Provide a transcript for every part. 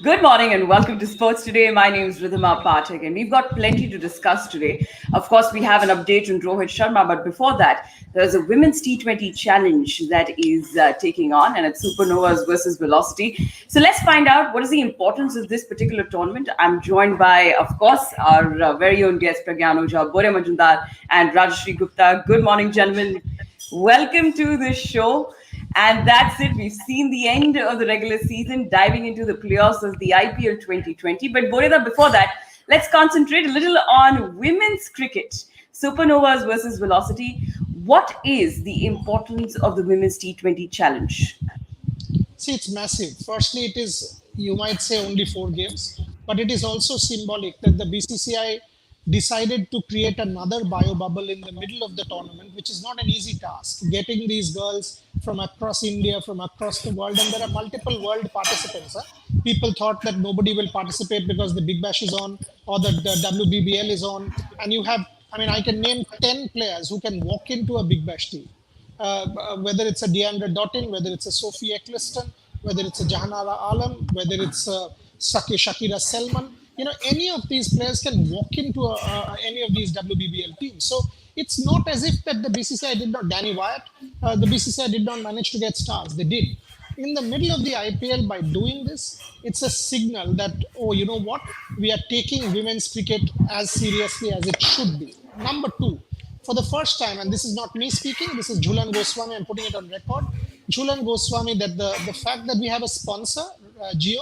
Good morning and welcome to Sports Today. My name is Ridhima Pathak and we've got plenty to discuss today. Of course, we have an update on Rohit Sharma, but before that, there's a Women's T20 challenge that is taking on, and it's Supernovas versus Velocity. So let's find out what is the importance of this particular tournament. I'm joined by, of course, our very own guest, Pragyan Ojha, Bore Majumdar, and Rajashri Gupta. Good morning, gentlemen. Welcome to the show. And that's it. We've seen the end of the regular season, diving into the playoffs of the IPL 2020. But Boreda, before that, let's concentrate a little on women's cricket. Supernovas versus Velocity. What is the importance of the women's T20 challenge? See, it's massive. Firstly, it is, you might say, only 4 games, but it is also symbolic that the BCCI decided to create another bio bubble in the middle of the tournament, which is not an easy task. Getting these girls from across India, from across the world, and there are multiple world participants. Huh? People thought that nobody will participate because the Big Bash is on or the WBBL is on, and you have, I mean, I can name 10 players who can walk into a Big Bash team, whether it's a Deandra Dottin, whether it's a Sophie Eccleston, whether it's a Jahanara Alam, whether it's a Shakira Selman. Any of these players can walk into any of these WBBL teams. So it's not as if that the BCCI did not, Danny Wyatt, the BCCI did not manage to get stars. They did. In the middle of the IPL, by doing this, it's a signal that, oh, you know what? We are taking women's cricket as seriously as it should be. Number two, for the first time, and this is not me speaking, this is Jhulan Goswami, I'm putting it on record. Jhulan Goswami, that the fact that we have a sponsor, Geo,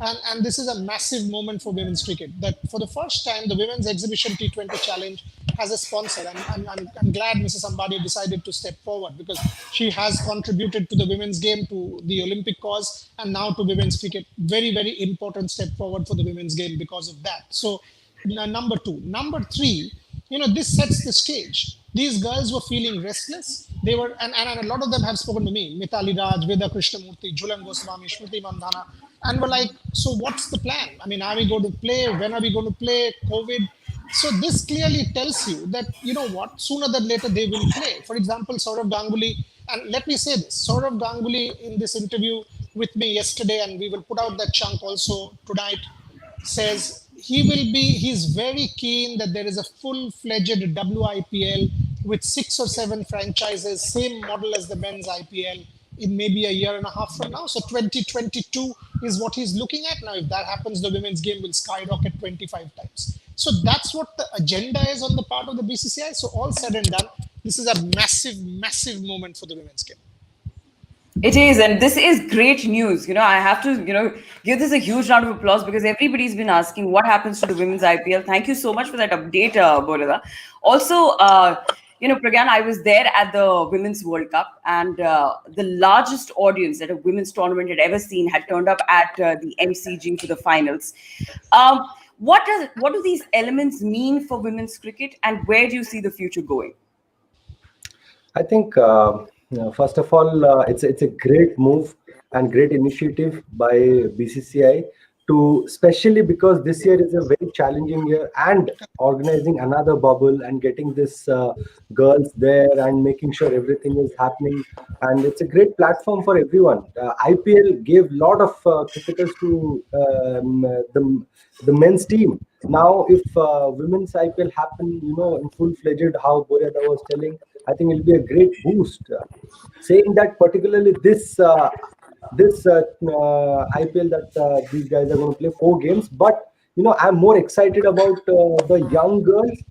and this is a massive moment for women's cricket, that for the first time, the Women's Exhibition T20 Challenge has a sponsor. And I'm glad Mrs. Ambadi decided to step forward because she has contributed to the women's game, to the Olympic cause, and now to women's cricket. Very, very important step forward for the women's game because of that. So, number two. Number three, this sets the stage. These girls were feeling restless. They were, and a lot of them have spoken to me, Mithali Raj, Veda Krishnamurthy, Jhulan Goswami, Shruti Mandhana, and were like, so what's the plan? I mean, are we going to play? When are we going to play? COVID. So this clearly tells you that, you know what, sooner than later they will play. For example, Saurav Ganguly, and let me say this, Saurav Ganguly in this interview with me yesterday, and we will put out that chunk also tonight, says he's very keen that there is a full-fledged WIPL with 6 or 7 franchises, same model as the men's IPL in maybe a year and a half from now. So 2022 is what he's looking at. Now, if that happens, the women's game will skyrocket 25 times. So that's what the agenda is on the part of the BCCI. So all said and done, this is a massive, massive moment for the women's game. It is, and this is great news. I have to, give this a huge round of applause because everybody's been asking what happens to the women's IPL. Thank you so much for that update, Boreda. Also, Pragyan, I was there at the Women's World Cup, and the largest audience that a women's tournament had ever seen had turned up at the MCG for the finals. What do these elements mean for women's cricket, and where do you see the future going? I think, first of all, it's a great move and great initiative by BCCI to, especially because this year is a very challenging year, and organizing another bubble and getting this girls there and making sure everything is happening, and it's a great platform for everyone. IPL gave a lot of cricketers to the men's team. Now, if women's IPL happen, in full-fledged, how Boryada was telling, I think it'll be a great boost. Saying that particularly this IPL that these guys are going to play 4 games, but I'm more excited about the young girls.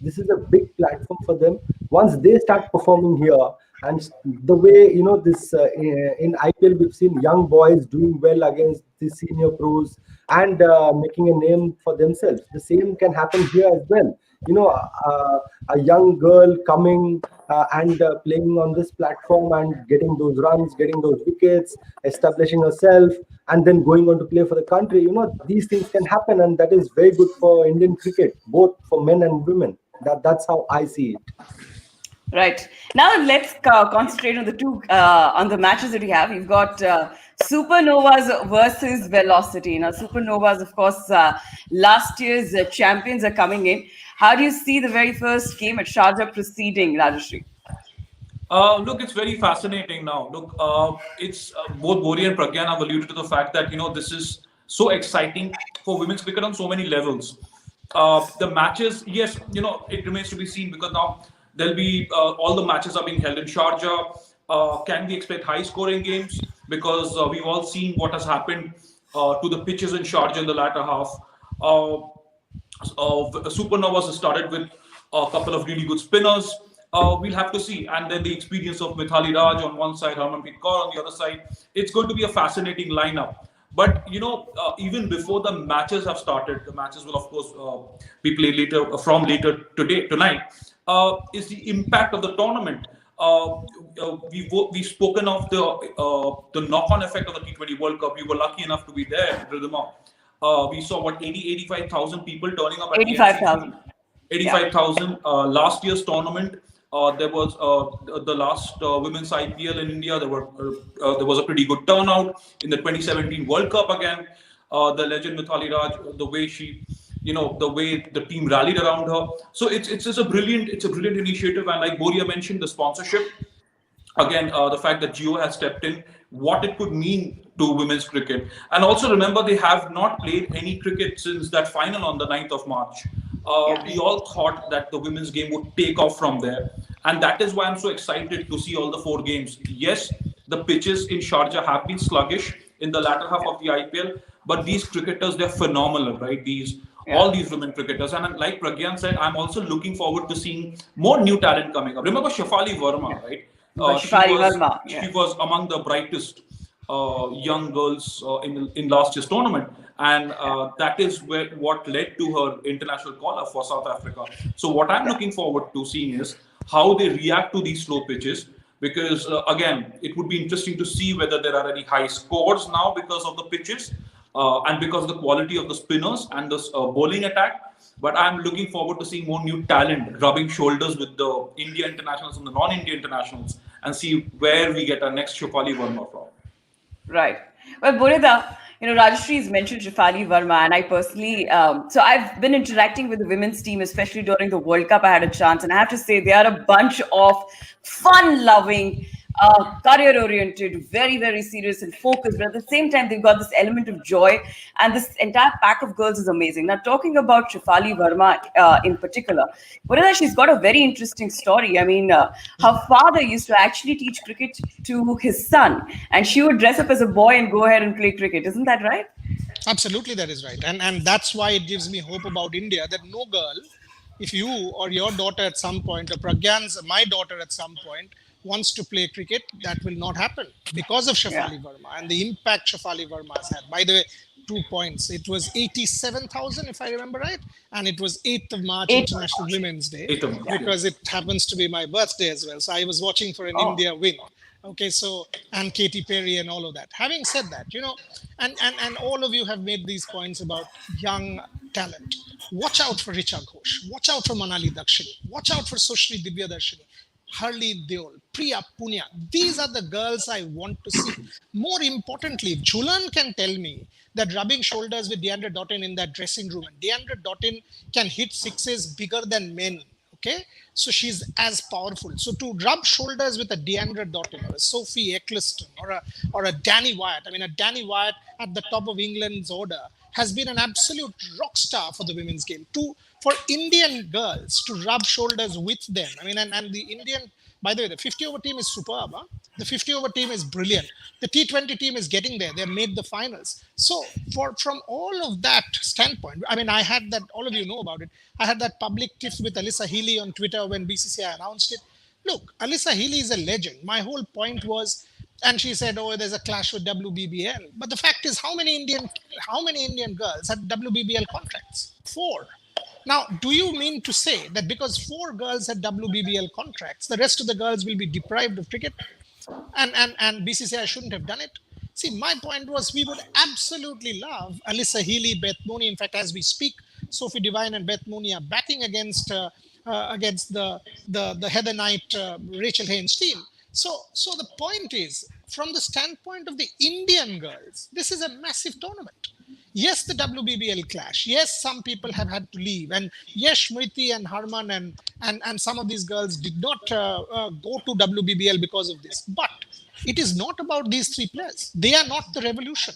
This is a big platform for them. Once they start performing here, and the way this in IPL we've seen young boys doing well against the senior pros and making a name for themselves. The same can happen here as well. A young girl coming and playing on this platform and getting those runs, getting those wickets, establishing herself, and then going on to play for the country. These things can happen, and that is very good for Indian cricket, both for men and women. That's how I see it. Right. Now let's concentrate on the matches that we have. We've got Supernovas versus Velocity. Now, Supernovas, of course, last year's champions are coming in. How do you see the very first game at Sharjah proceeding, Rajashri? Look, it's very fascinating now. Look, it's both Bori and Pragyan have alluded to the fact that this is so exciting for women's cricket on so many levels. The matches, yes, it remains to be seen because now there'll be all the matches are being held in Sharjah. Can we expect high scoring games? Because we've all seen what has happened to the pitches in Sharjah in the latter half. Uh, Supernovas started with a couple of really good spinners. We'll have to see. And then the experience of Mithali Raj on one side, Harmanpreet Kaur on the other side. It's going to be a fascinating lineup. But even before the matches have started, the matches will of course be played later from later today tonight. Is the impact of the tournament? We've spoken of the knock-on effect of the T20 World Cup. We were lucky enough to be there, Ridhima. We saw what 85,000 people turning up at the NCC. 85,000. Yeah. 85,000. Last year's tournament, there was the last women's IPL in India. There was a pretty good turnout in the 2017 World Cup again. The legend Mithali Raj, the way the way the team rallied around her. So it's just a brilliant initiative. And like Boria mentioned, the sponsorship again, the fact that Geo has stepped in, what it could mean to women's cricket. And also remember, they have not played any cricket since that final on the 9th of March. We all thought that the women's game would take off from there. And that is why I'm so excited to see all the 4 games. Yes, the pitches in Sharjah have been sluggish in the latter half of the IPL, but these cricketers, they're phenomenal, right? All these women cricketers. And like Pragyan said, I'm also looking forward to seeing more new talent coming up. Remember Shefali Verma, right? She was among the brightest young girls in last year's tournament, and that is what led to her international call up for South Africa. So what I'm looking forward to seeing is how they react to these slow pitches, because again, it would be interesting to see whether there are any high scores now because of the pitches and because of the quality of the spinners and the bowling attack. But I'm looking forward to seeing more new talent rubbing shoulders with the India internationals and the non-India internationals, and see where we get our next Shefali Verma from. Right. Well, Burida, Rajashree's mentioned Shefali Verma, and I personally, so I've been interacting with the women's team, especially during the World Cup. I had a chance, and I have to say they are a bunch of fun-loving, career-oriented, very, very serious and focused. But at the same time, they've got this element of joy, and this entire pack of girls is amazing. Now, talking about Shefali Verma in particular, Burida, she's got a very interesting story. I mean, her father used to actually teach cricket to his son, and she would dress up as a boy and go ahead and play cricket. Isn't that right? Absolutely, that is right. And that's why it gives me hope about India, that no girl, if you or your daughter at some point, or my daughter at some point, wants to play cricket, that will not happen because of Shefali Verma and the impact Shefali Verma has had. By the way, 2 points. It was 87,000, if I remember right. And it was 8th of March, International Women's Day, because it happens to be my birthday as well. So I was watching for an India win. Okay, so, and Katy Perry and all of that. Having said that, and all of you have made these points about young talent. Watch out for Richa Ghosh. Watch out for Manali Dakshini. Watch out for Sushri Divyadarshini. Harli Deol, Priya Punya. These are the girls I want to see. More importantly, if Jhulan can tell me that rubbing shoulders with Deandra Dottin in that dressing room, and Deandra Dottin can hit sixes bigger than men, okay? So she's as powerful. So to rub shoulders with a Deandra Dottin or a Sophie Eccleston or a Danny Wyatt, I mean, a Danny Wyatt at the top of England's order has been an absolute rock star for the women's game. For Indian girls to rub shoulders with them. I mean, and the Indian, by the way, the 50 over team is superb. Huh? The 50 over team is brilliant. The T20 team is getting there. They've made the finals. So from all of that standpoint, I mean, I had that, all of you know about it. I had that public tiff with Alyssa Healy on Twitter when BCCI announced it. Look, Alyssa Healy is a legend. My whole point was, and she said, oh, there's a clash with WBBL. But the fact is, how many Indian girls had WBBL contracts? 4. Now, do you mean to say that because 4 girls had WBBL contracts, the rest of the girls will be deprived of cricket? And BCCI shouldn't have done it? See, my point was we would absolutely love Alyssa Healy, Beth Mooney. In fact, as we speak, Sophie Devine and Beth Mooney are batting against the Heather Knight, Rachel Haynes team. So the point is, from the standpoint of the Indian girls, this is a massive tournament. Yes, the WBBL clash. Yes, some people have had to leave. And yes, Smriti and Harman and some of these girls did not go to WBBL because of this. But it is not about these 3 players. They are not the revolution.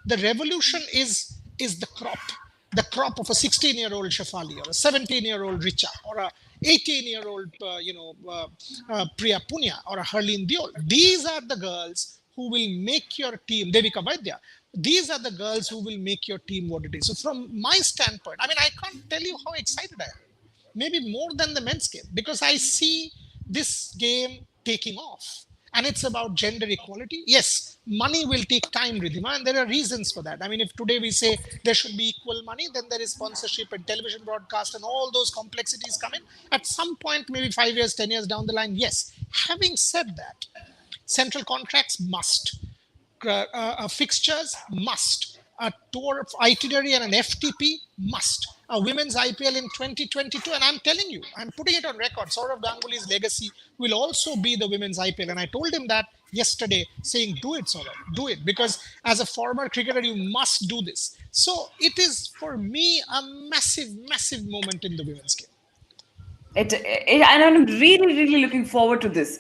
The revolution is the crop of a 16-year-old Shafali or a 17-year-old Richa or a 18-year-old Priya Punya or a Harleen Deol. These are the girls who will make your team, Devika Vaidya. These are the girls who will make your team what it is. So from my standpoint, I mean, I can't tell you how excited I am, maybe more than the men's game, because I see this game taking off. And it's about gender equality. Yes, money will take time, Ridhima, and there are reasons for that. I mean, if today we say there should be equal money, then there is sponsorship and television broadcast and all those complexities come in. At some point, maybe 5 years, 10 years down the line, yes. Having said that, central contracts must, fixtures must, a tour of itinerary and an FTP must, a women's IPL in 2022. And I'm telling you, I'm putting it on record, Saurav Ganguly's legacy will also be the women's IPL. And I told him that yesterday, saying, do it, Saurav, do it. Because as a former cricketer, you must do this. So it is, for me, a massive, massive moment in the women's game. And I'm really, really looking forward to this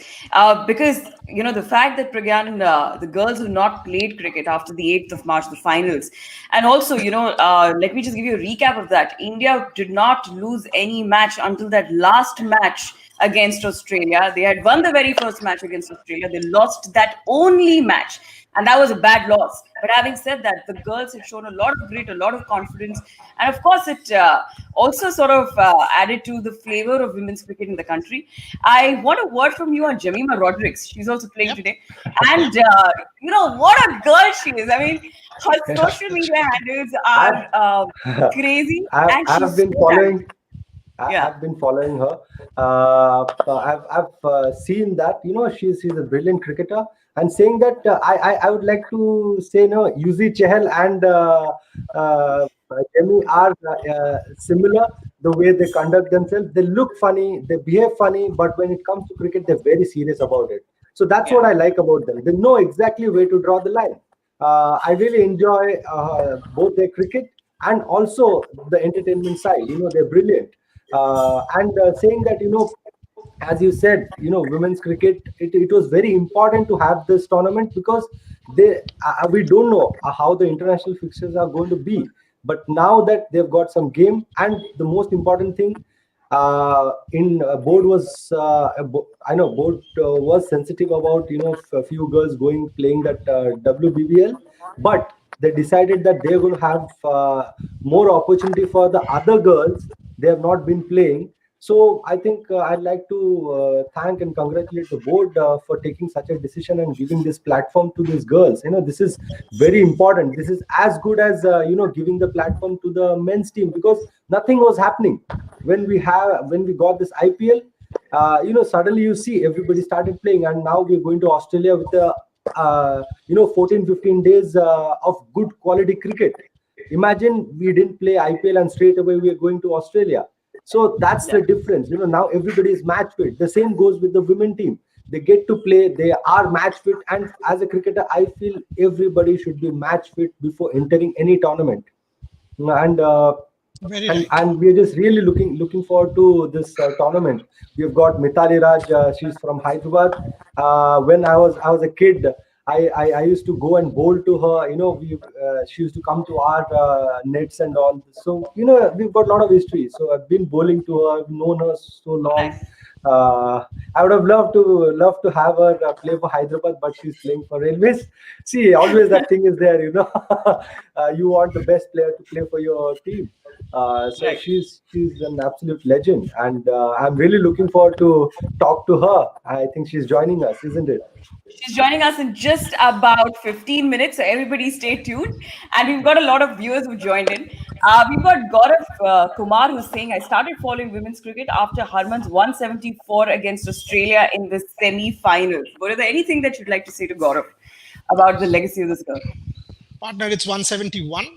because the fact that Pragyan, the girls have not played cricket after the 8th of March, the finals, and also let me just give you a recap of that. India did not lose any match until that last match against Australia. They had won the very first match against Australia. They lost that only match. And that was a bad loss. But having said that, the girls have shown a lot of grit, a lot of confidence. And of course, it also sort of added to the flavor of women's cricket in the country. I want a word from you on Jemima Rodrigues. She's also playing today. And, what a girl she is. I mean, her social media handles are crazy. And I've she's been so following. talented. Yeah. I've been following her. I've seen that she's a brilliant cricketer, and saying that I would like to say no, Yuzi Chahal and Jemmy are similar. The way they conduct themselves, they look funny, they behave funny, but when it comes to cricket, they're very serious about it. So that's Yeah. what I like about them. They know exactly where to draw the line. I really enjoy both their cricket and also the entertainment side. They're brilliant. And saying that, as you said, women's cricket, it was very important to have this tournament because we don't know how the international fixtures are going to be. But now that they've got some game, and the most important thing, in board was I know board was sensitive about a few girls going playing that WBBL, but they decided that they're going to have more opportunity for the other girls. They have not been playing. So I think I'd like to thank and congratulate the board for taking such a decision and giving this platform to these girls. This is very important. This is as good as giving the platform to the men's team, because nothing was happening when we got this IPL. Suddenly you see everybody started playing, and now we're going to Australia with a 14-15 days of good quality cricket. Imagine we didn't play IPL and straight away we are going to Australia. So that's the Yeah. difference. Now everybody is match fit. The same goes with the women team. They get to play, they are match fit. And as a cricketer, I feel everybody should be match fit before entering any tournament. And Very and right. and we're just really looking forward to this tournament. We've got Mithali Raj. She's from Hyderabad. When I was a kid, I used to go and bowl to her. She used to come to our nets and all. So we've got a lot of history. So I've been bowling to her. I've known her so long. Nice. I would have loved to have her play for Hyderabad, but she's playing for Railways. See, always that thing is there. You want the best player to play for your team. So Right. she's an absolute legend, and I'm really looking forward to talk to her. I think she's joining us, isn't it? She's joining us in just about 15 minutes, so everybody stay tuned. And we've got a lot of viewers who joined in. We've got Gaurav Kumar who's saying, I started following women's cricket after Harman's 174 against Australia in the semi-finals. What is there anything that you'd like to say to Gaurav about the legacy of this girl? Partner, it's 171.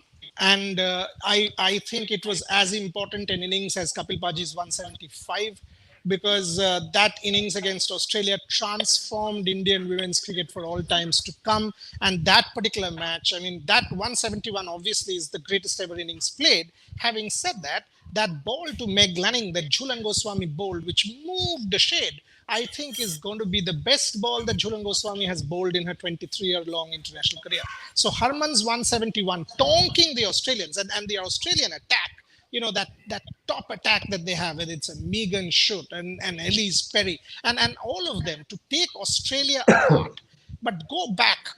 And I think it was as important an innings as Kapil Paji's 175, because that innings against Australia transformed Indian women's cricket for all times to come. And that particular match, I mean, that 171 obviously is the greatest ever innings played. Having said that, that ball to Meg Lanning that Jhulan Goswami bowled, which moved the shade. I think is going to be the best ball that Jhulan Goswami has bowled in her 23-year-long international career. So Harman's 171, tonking the Australians, and the Australian attack, that top attack that they have, whether it's a Megan Schutt and Elise Perry and all of them, to take Australia apart. But go back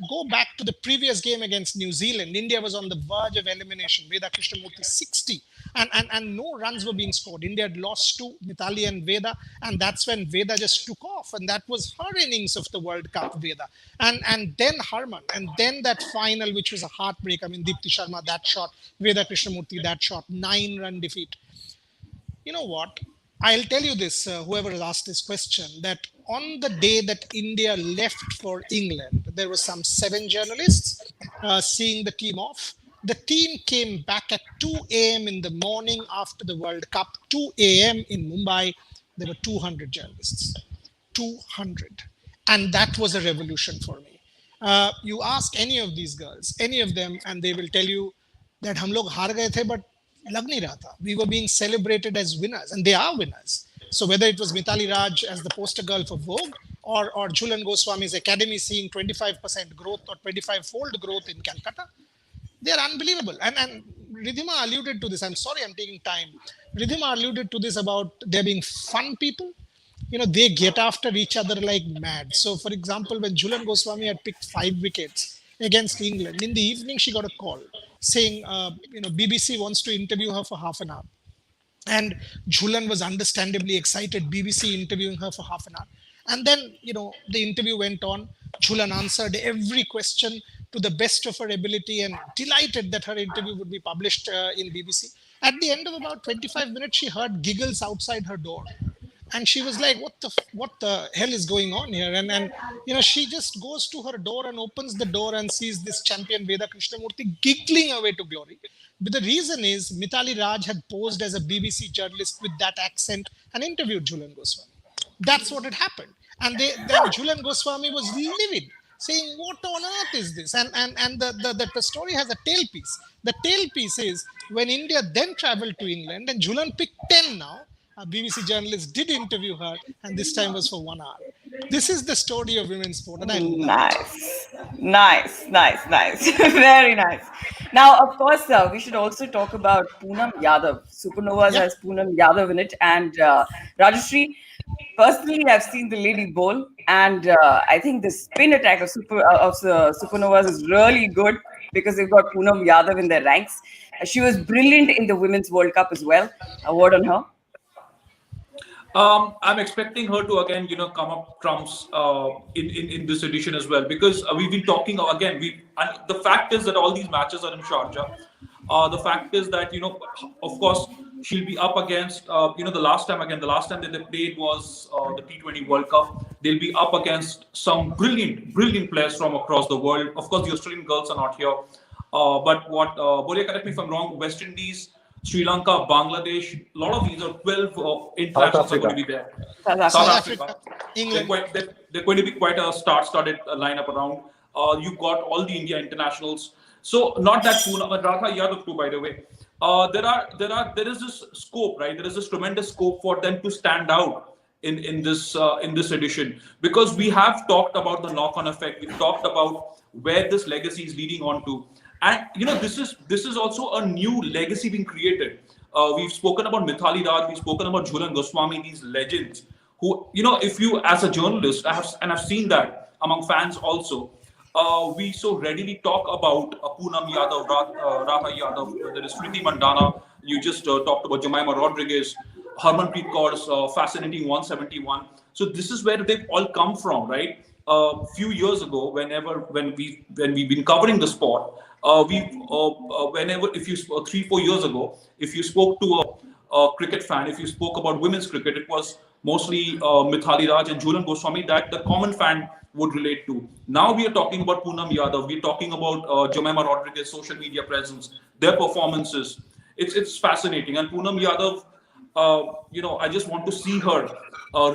to the previous game against New Zealand. India was on the verge of elimination. Veda Krishnamurthy 60, and no runs were being scored. India had lost to Mithali and Veda, and that's when Veda just took off, and that was her innings of the World Cup, Veda. And then Harman, and then that final, which was a heartbreak. I mean, Deepti Sharma, that shot, Veda Krishnamurthy, that shot, 9-run defeat. You know what? I'll tell you this, whoever has asked this question, that on the day that India left for England, there were some 7 journalists seeing the team off. The team came back at 2 a.m. in the morning after the World Cup, 2 a.m. in Mumbai. There were 200 journalists. 200. And that was a revolution for me. You ask any of these girls, any of them, and they will tell you that hum log haar gaye the, but lag nahi raha tha. We were being celebrated as winners, and they are winners. So whether it was Mithali Raj as the poster girl for Vogue, or Jhulan Goswami's academy seeing 25% growth or 25-fold growth in Calcutta, they are unbelievable. And Ridhima alluded to this. I'm sorry I'm taking time. Ridhima alluded to this about there being fun people. They get after each other like mad. So, for example, when Jhulan Goswami had picked 5 wickets against England, in the evening she got a call saying, BBC wants to interview her for half an hour. And Jhulan was understandably excited, BBC interviewing her for half an hour. And then, the interview went on. Jhulan answered every question to the best of her ability and delighted that her interview would be published in BBC. At the end of about 25 minutes, she heard giggles outside her door. And she was like, what the hell is going on here? And she just goes to her door and opens the door and sees this champion Veda Krishnamurthy giggling away to glory. But the reason is Mithali Raj had posed as a BBC journalist with that accent and interviewed Jhulan Goswami. That's what had happened. And then Jhulan Goswami was livid, saying, what on earth is this? And the story has a tailpiece. The tailpiece is when India then traveled to England, and Jhulan picked 10 now. A BBC journalist did interview her, and this time was for 1 hour. This is the story of women's sport, and I love it. Nice. Very nice. Now, of course, we should also talk about Poonam Yadav. Supernovas has Poonam Yadav in it, and Rajashri. Personally, I've seen the lady bowl, and I think the spin attack of Supernovas is really good because they've got Poonam Yadav in their ranks. She was brilliant in the Women's World Cup as well. A word on her. I'm expecting her to again, come up trumps in this edition as well, because we've been talking again. And the fact is that all these matches are in Sharjah. The fact is that of course, she'll be up against the last time that they played was the T20 World Cup. They'll be up against some brilliant players from across the world. Of course, the Australian girls are not here, but what Bolia, correct me if I'm wrong, West Indies, Sri Lanka, Bangladesh, a lot of these are 12 internationals are going to be there. South Africa, England. They're going to be quite a star-studded lineup around. You've got all the India internationals. So not that Poonam, but Ratha Yadav too, by the way. There is this scope, right? There is this tremendous scope for them to stand out in this edition, because we have talked about the knock-on effect. We've talked about where this legacy is leading on to. And this is also a new legacy being created. We've spoken about Mithali Raj, we've spoken about Jhulan Goswami, these legends who, if you as a journalist, I've seen that among fans also, we so readily talk about Poonam Yadav, Ratha Yadav, there is Smriti Mandana, you just talked about Jemimah Rodriguez, Harmanpreet Kaur's fascinating 171. So this is where they've all come from, right? A few years ago, when we've been covering the sport, if you 3-4 years ago, if you spoke to a cricket fan, if you spoke about women's cricket, it was mostly Mithali Raj and Jhulan Goswami that the common fan would relate to. Now we are talking about Poonam Yadav, we're talking about Jemimah Rodriguez, social media presence, their performances. It's fascinating. And Poonam Yadav, I just want to see her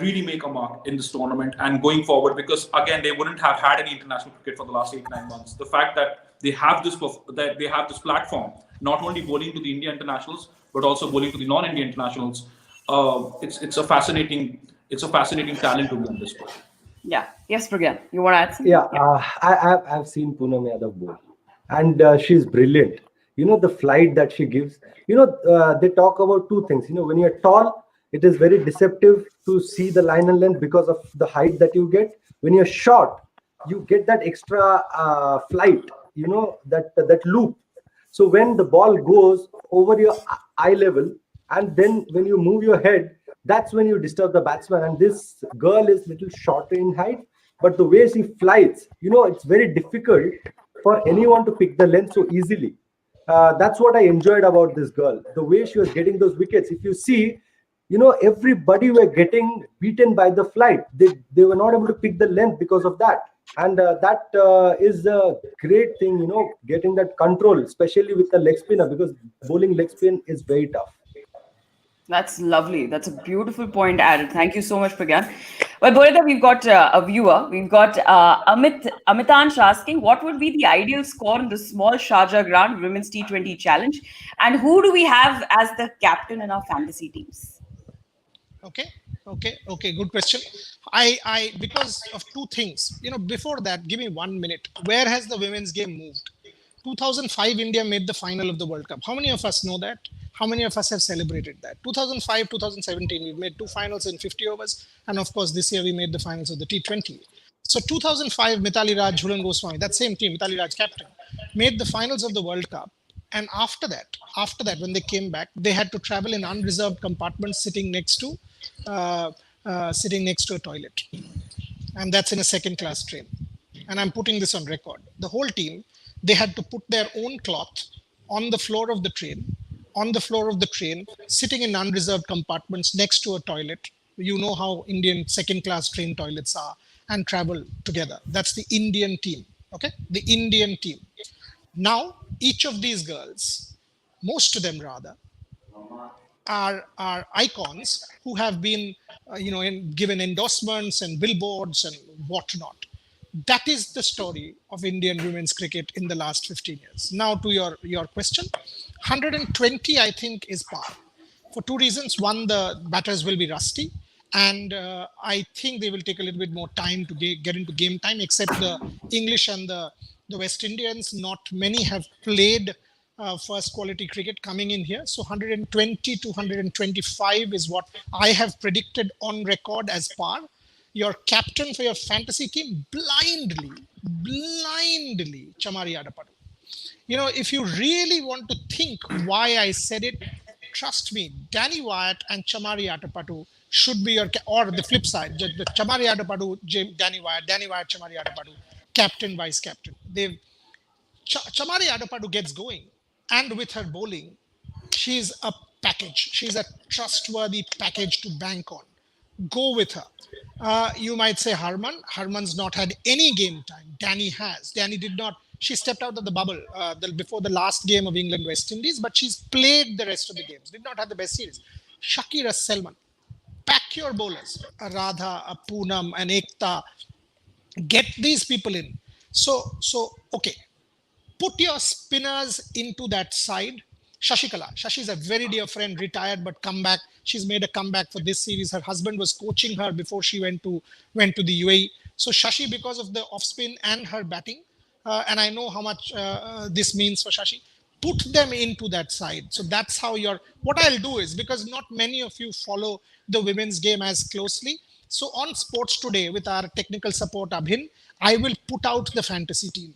really make a mark in this tournament and going forward, because again, they wouldn't have had any international cricket for the last 8-9 months. The fact that they have this platform, not only bowling to the India internationals, but also bowling to the non-India internationals. It's a fascinating it's a fascinating talent to be on display. Yeah. Yes, Pragyan. You want to add something? Yeah, I've seen Poonam Yadav bowl, and she's brilliant. The flight that she gives. They talk about two things. When you're tall, it is very deceptive to see the line and length because of the height that you get. When you're short, you get that extra flight. That loop. So when the ball goes over your eye level, and then when you move your head, that's when you disturb the batsman. And this girl is little shorter in height, but the way she flies, it's very difficult for anyone to pick the length so easily. That's what I enjoyed about this girl, the way she was getting those wickets. If you see, everybody were getting beaten by the flight. They were not able to pick the length because of that. And that is a great thing, getting that control, especially with the leg spinner, because bowling leg spin is very tough. That's lovely. That's a beautiful point added. Thank you so much, Pragyan. Well, Bonita, we've got a viewer. We've got Amitansh asking, what would be the ideal score in the small Sharjah ground Women's T20 Challenge? And who do we have as the captain in our fantasy teams? Okay. Good question. I because of two things. Before that, give me 1 minute. Where has the women's game moved? 2005, India made the final of the World Cup. How many of us know that? How many of us have celebrated that? 2005, 2017, we've made two finals in 50 overs. And of course, this year we made the finals of the T20. So 2005, Mithali Raj, Jhulan Goswami, that same team, Mithali Raj captain, made the finals of the World Cup. And after that, when they came back, they had to travel in unreserved compartments sitting next to a toilet. And that's in a second class train. And I'm putting this on record. The whole team, they had to put their own cloth on the floor of the train, sitting in unreserved compartments next to a toilet. You know how Indian second class train toilets are, and travel together. That's the Indian team. Okay. The Indian team. Now, each of these girls, most of them rather, are icons who have been, given endorsements and billboards and whatnot. That is the story of Indian women's cricket in the last 15 years. Now to your question, 120 I think is par for two reasons. One, the batters will be rusty, and I think they will take a little bit more time to get into game time, except the English and the West Indians. Not many have played first quality cricket coming in here. So 120 to 125 is what I have predicted on record as par. Your captain for your fantasy team, blindly, Chamari Adapadu. If you really want to think why I said it, trust me, Danny Wyatt and Chamari Adapadu should be your, or the flip side, the Chamari Adapadu, Danny Wyatt, Chamari Adapadu, captain, vice captain. Chamari Adapadu gets going, and with her bowling, she's a package. She's a trustworthy package to bank on. Go with her. You might say Harman's not had any game time. Danny has. Danny did not. She stepped out of the bubble before the last game of England-West Indies, but she's played the rest of the games. Did not have the best series. Shakira Selman. Pack your bowlers. A Radha, a Poonam, an Ekta. Get these people in. So okay. Put your spinners into that side. Shashikala. Shashi's a very dear friend, retired but come back. She's made a comeback for this series. Her husband was coaching her before she went to the UAE. So Shashi, because of the off spin and her batting, and I know how much this means for Shashi, put them into that side. So that's how what I'll do is, because not many of you follow the women's game as closely. So on Sports Today with our technical support Abhin, I will put out the fantasy team.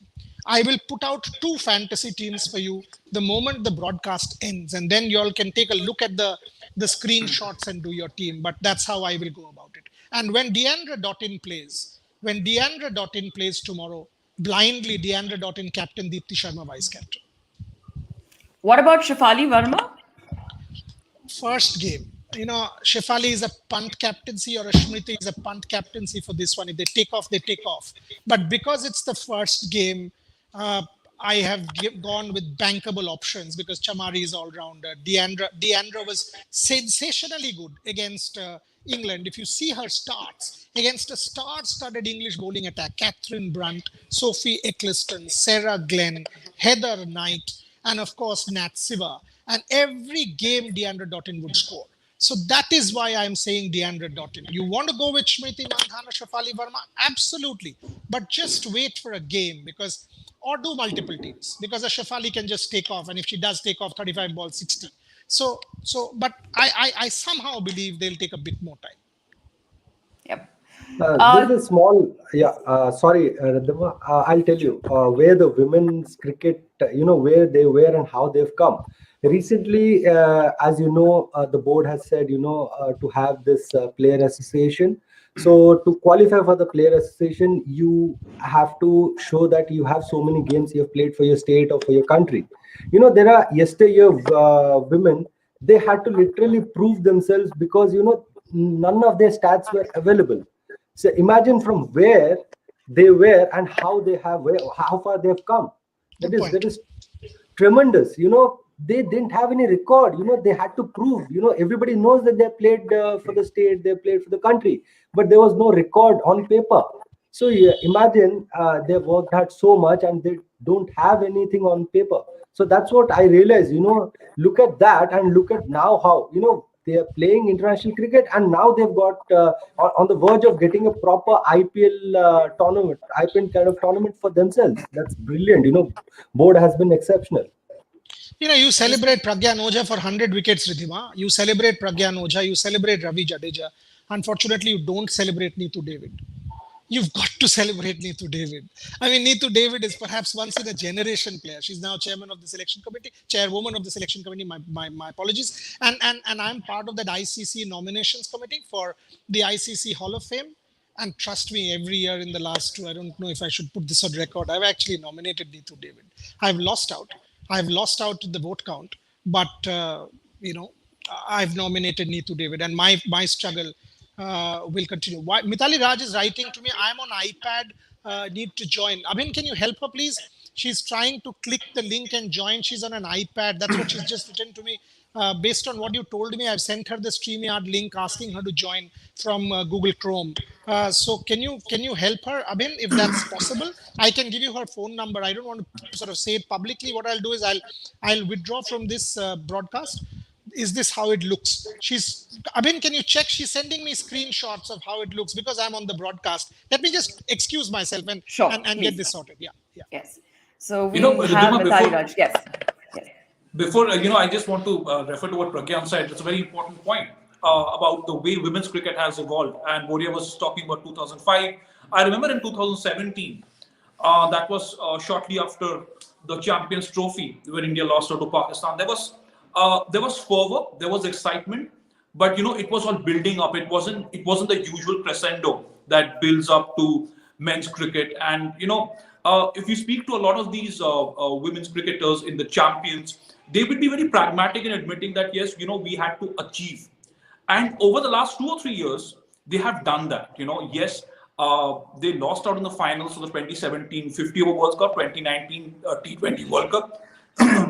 I will put out 2 fantasy teams for you the moment the broadcast ends, and then you all can take a look at the screenshots and do your team. But that's how I will go about it. And when Deandra Dottin plays tomorrow, blindly Deandra Dottin captain, Deepti Sharma vice captain. What about Shefali Verma? First game. Shefali is a punt captaincy, or a Smriti is a punt captaincy for this one. If they take off, they take off. But because it's the first game, I have gone with bankable options because Chamari is all-rounder. Deandra was sensationally good against England. If you see her starts, against a star-studded English bowling attack, Catherine Brunt, Sophie Eccleston, Sarah Glenn, Heather Knight, and of course Nat Siva. And every game Deandra Dottin would score. So that is why I'm saying Deandra Doughton. You want to go with Smriti Mandhana, Shafali Verma? Absolutely. But just wait for a game, because, or do multiple teams, because a Shafali can just take off. And if she does take off, 35 balls, 60. But I somehow believe they'll take a bit more time. Yep. There's a small, yeah, sorry, Radhima, I'll tell you where the women's cricket, where they were and how they've come. Recently, as you know, the board has said, to have this player association. So to qualify for the player association, you have to show that you have so many games you have played for your state or for your country. There are yesteryear women, they had to literally prove themselves because, none of their stats were available. So imagine from where they were and how far they've come. Good That point. is tremendous. They didn't have any record. They had to prove. Everybody knows that they played for the state, they played for the country, but there was no record on paper. So yeah, imagine they've worked hard so much and they don't have anything on paper. So that's what I realized. Look at that and look at now how they are playing international cricket, and now they've got on the verge of getting a proper IPL tournament, IPL kind of tournament for themselves. That's brilliant. Board has been exceptional. You celebrate Pragyan Oja for 100 wickets, Ridhima. You celebrate Pragyan Oja. You celebrate Ravi Jadeja. Unfortunately, you don't celebrate Neetu David. You've got to celebrate Neetu David. I mean, Neetu David is perhaps once in a generation player. She's now chairman of the selection committee, chairwoman of the selection committee. My apologies. And I'm part of that ICC nominations committee for the ICC Hall of Fame. And trust me, every year in the last two, I don't know if I should put this on record, I've actually nominated Neetu David. I've lost out. I've lost out to the vote count, but I've nominated Neetu David, and my struggle will continue. Mithali Raj is writing to me. I'm on iPad. Need to join. Abhin, can you help her, please? She's trying to click the link and join. She's on an iPad. That's what she's just written to me. Based on what you told me, I've sent her the StreamYard link asking her to join from Google Chrome. So can you help her, Abhin, if that's possible? I can give you her phone number. I don't want to sort of say it publicly. What I'll do is I'll withdraw from this broadcast. Is this how it looks? Abhin, can you check? She's sending me screenshots of how it looks because I'm on the broadcast. Let me just excuse myself and Sure, get this sorted. Yeah. Yes. So we Ridhima, have Mithali before- Raj. Yes. Before, I just want to refer to what Pragyan said. It's a very important point about the way women's cricket has evolved. And Boria was talking about 2005. I remember in 2017, that was shortly after the Champions Trophy, where India lost out to Pakistan. There was fervor, there was excitement, but it was all building up. It wasn't the usual crescendo that builds up to men's cricket. And if you speak to a lot of these women's cricketers in the champions, they would be very pragmatic in admitting that yes, we had to achieve. And over the last 2 or 3 years, they have done that. Yes, they lost out in the finals of the 2017 50 over World Cup, 2019 T20 World Cup.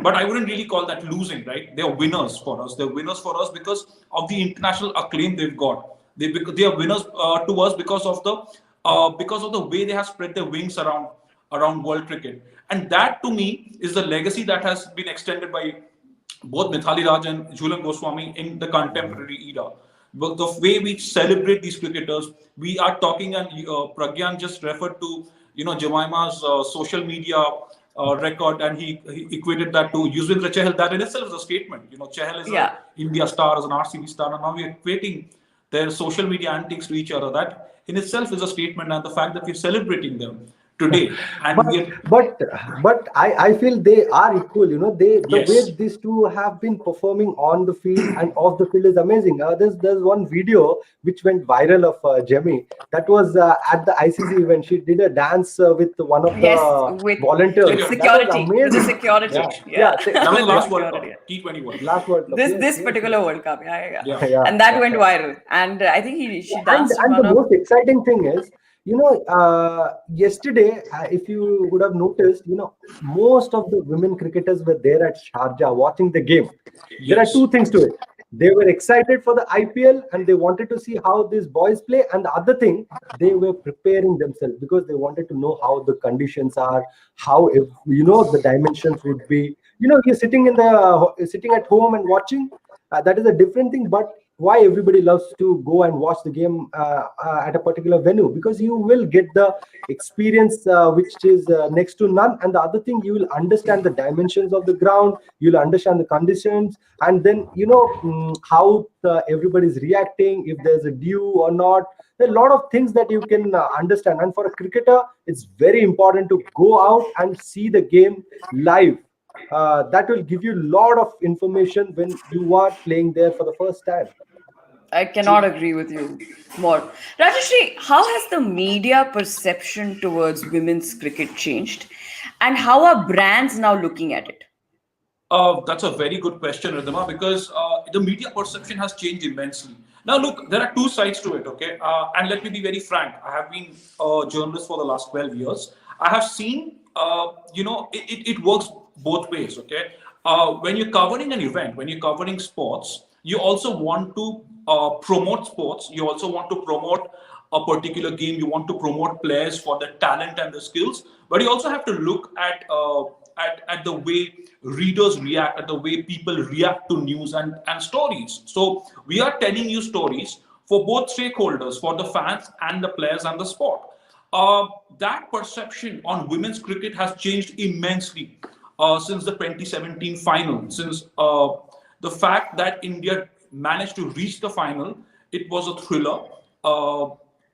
But I wouldn't really call that losing, right? They are winners for us. They're winners for us because of the international acclaim they've got. They are winners to us because of the way they have spread their wings around world cricket. And that, to me, is the legacy that has been extended by both Mithali Raj and Jhulan Goswami in the contemporary era. But the way we celebrate these cricketers, we are talking, and Pragyan just referred to, Jemima's social media record, and he equated that to Yuzvendra Chahal. That in itself is a statement. Chahal is an India star, as an RCB star, and now we're equating their social media antics to each other. That in itself is a statement, and the fact that we're celebrating them today, and but I feel they are equal. The Yes. way these two have been performing on the field and off the field is amazing. There's one video which went viral of Jemmy. That was at the ICC event. She did a dance with one of the with volunteers. with That was security. With the amazing. security. Yeah. that was the last World Security. Cup, T20 World Cup. Last World Cup. This Yes. particular World Cup, yeah. Yeah. And that went viral. And I think she danced in And one the of. most exciting thing is, yesterday, if you would have noticed, most of the women cricketers were there at Sharjah watching the game. There are Yes. two things to it. They were excited for the IPL and they wanted to see how these boys play. And the other thing, they were preparing themselves because they wanted to know how the conditions are, how, if the dimensions would be. You're sitting at home and watching. That is a different thing. But why everybody loves to go and watch the game at a particular venue, because you will get the experience which is next to none. And the other thing, you will understand the dimensions of the ground, you'll understand the conditions, and then how everybody's reacting, if there's a dew or not. There are a lot of things that you can understand. And for a cricketer, it's very important to go out and see the game live. That will give you a lot of information when you are playing there for the first time. I cannot agree with you more. Rajeshri, how has the media perception towards women's cricket changed? And how are brands now looking at it? That's a very good question, Ridhima, because the media perception has changed immensely. Now, look, there are two sides to it, okay? And let me be very frank. I have been a journalist for the last 12 years. I have seen, it works both ways, okay? When you're covering an event, when you're covering sports, you also want to promote sports. You also want to promote a particular game. You want to promote players for the talent and the skills. But you also have to look at the way readers react, at the way people react to news and stories. So we are telling you stories for both stakeholders, for the fans and the players and the sport. That perception on women's cricket has changed immensely since the 2017 final, since the fact that India managed to reach the final. It was a thriller.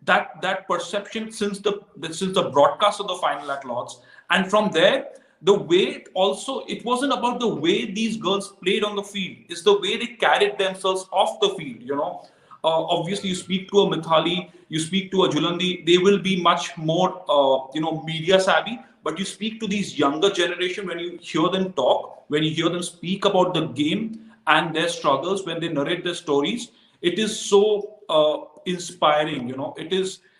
That perception since the broadcast of the final at Lords, and from there, the way also, it wasn't about the way these girls played on the field. It's the way they carried themselves off the field. Obviously, you speak to a Mithali, you speak to a Julandi, they will be much more media savvy. But you speak to these younger generation, when you hear them talk, when you hear them speak about the game and their struggles, when they narrate their stories, it is so inspiring.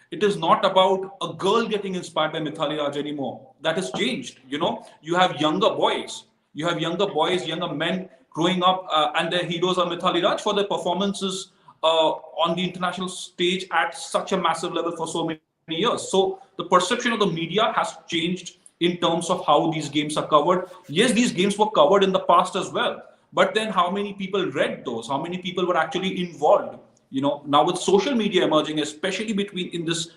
It is not about a girl getting inspired by Mithali Raj anymore. That has changed. You have younger boys, younger men growing up, and their heroes are Mithali Raj for their performances on the international stage at such a massive level for so many years. So the perception of the media has changed in terms of how these games are covered. Yes, these games were covered in the past as well, but then how many people read those? How many people were actually involved? Now with social media emerging, especially in this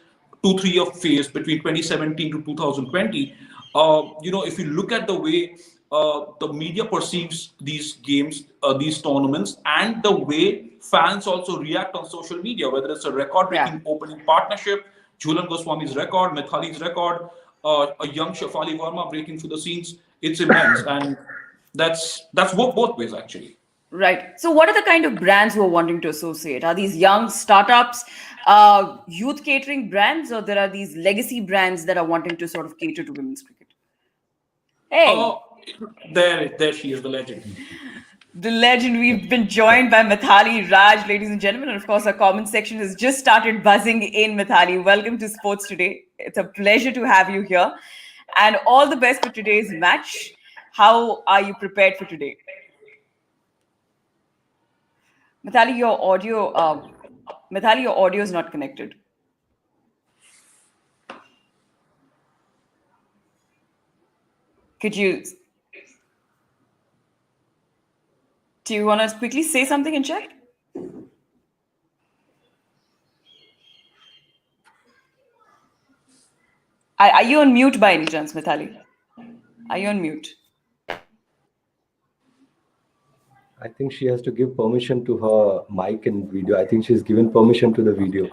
2-3 year phase between 2017 to 2020, if you look at the way the media perceives these games, these tournaments, and the way fans also react on social media, whether it's a record-breaking opening partnership, Jhulan Goswami's record, Mithali's record, a young Shafali Verma breaking through the scenes, it's immense, and that's both ways actually. Right. So, what are the kind of brands who are wanting to associate? Are these young startups, youth catering brands, or there are these legacy brands that are wanting to sort of cater to women's cricket? Hey, there she is, the legend. The legend. We've been joined by Mithali Raj, ladies and gentlemen. And of course, our comment section has just started buzzing in. Mithali, welcome to Sports Today. It's a pleasure to have you here. And all the best for today's match. How are you prepared for today? Mithali, your audio is not connected. Do you want to quickly say something in chat? Are you on mute by any chance, Mithali? Are you on mute? I think she has to give permission to her mic and video. I think she's given permission to the video.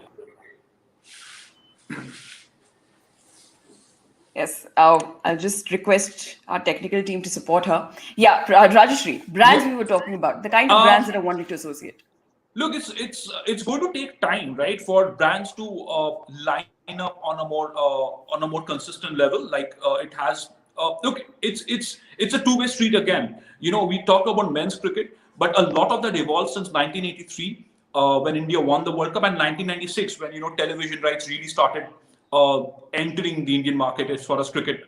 Yes, I'll just request our technical team to support her. Yeah, Rajeshri, brands we were talking about, the kind of brands that are wanting to associate. Look, it's going to take time, right, for brands to line up on a more consistent level, like it has. Look, it's a two-way street again. We talk about men's cricket, but a lot of that evolved since 1983 when India won the World Cup, and 1996 when television rights really started entering the Indian market as far as cricket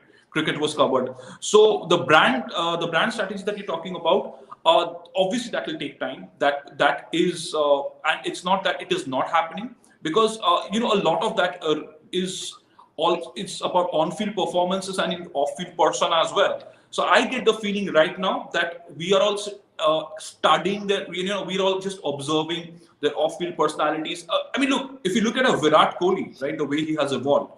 was covered. So the brand strategy that you're talking about, obviously that will take time. That is, and it's not that it is not happening, because a lot of that it's about on-field performances and in off-field persona as well. So I get the feeling right now that we are also, studying their, we're all just observing their off-field personalities. I mean, look, if you look at a Virat Kohli, right, the way he has evolved,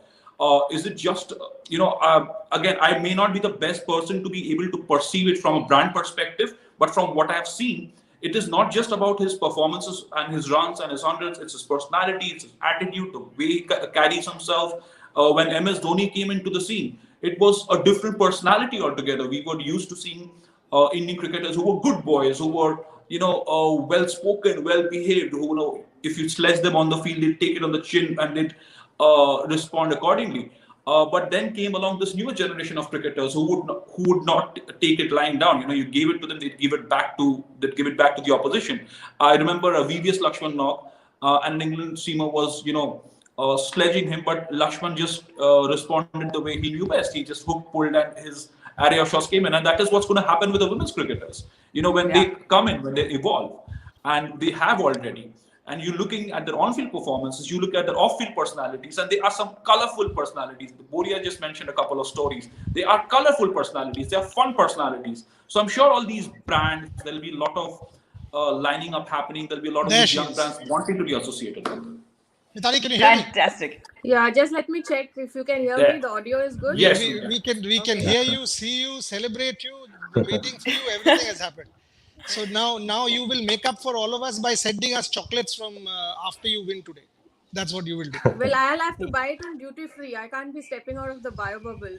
is it just, again, I may not be the best person to be able to perceive it from a brand perspective, but from what I have seen, it is not just about his performances and his runs and his hundreds. It's his personality, it's his attitude, the way he carries himself. When MS Dhoni came into the scene, it was a different personality altogether. We were used to seeing Indian cricketers who were good boys, who were well spoken, well behaved. Who, if you sledge them on the field, they'd take it on the chin and they'd respond accordingly. But then came along this newer generation of cricketers who would not take it lying down. You gave it to them, they'd give it back to the opposition. I remember VVS Lakshman Nok, and England seamer was sledging him, but Lakshman just responded the way he knew best. He just hooked, pulled, and his area of shots came in, and that is what's going to happen with the women's cricketers. When they come in, when they evolve, and they have already. And you're looking at their on-field performances, you look at their off-field personalities, and they are some colorful personalities. Boria just mentioned a couple of stories. They are colorful personalities. They are fun personalities. So I'm sure all these brands, there'll be a lot of lining up happening. There'll be a lot of these young brands wanting to be associated with them. Mithali, can you hear me? Fantastic. Yeah, just let me check if you can hear me. The audio is good. Yes, we can hear you, see you, celebrate you. We're waiting for you. Everything has happened. So now you will make up for all of us by sending us chocolates from after you win today. That's what you will do. Well, I'll have to buy it on duty free. I can't be stepping out of the bio bubble.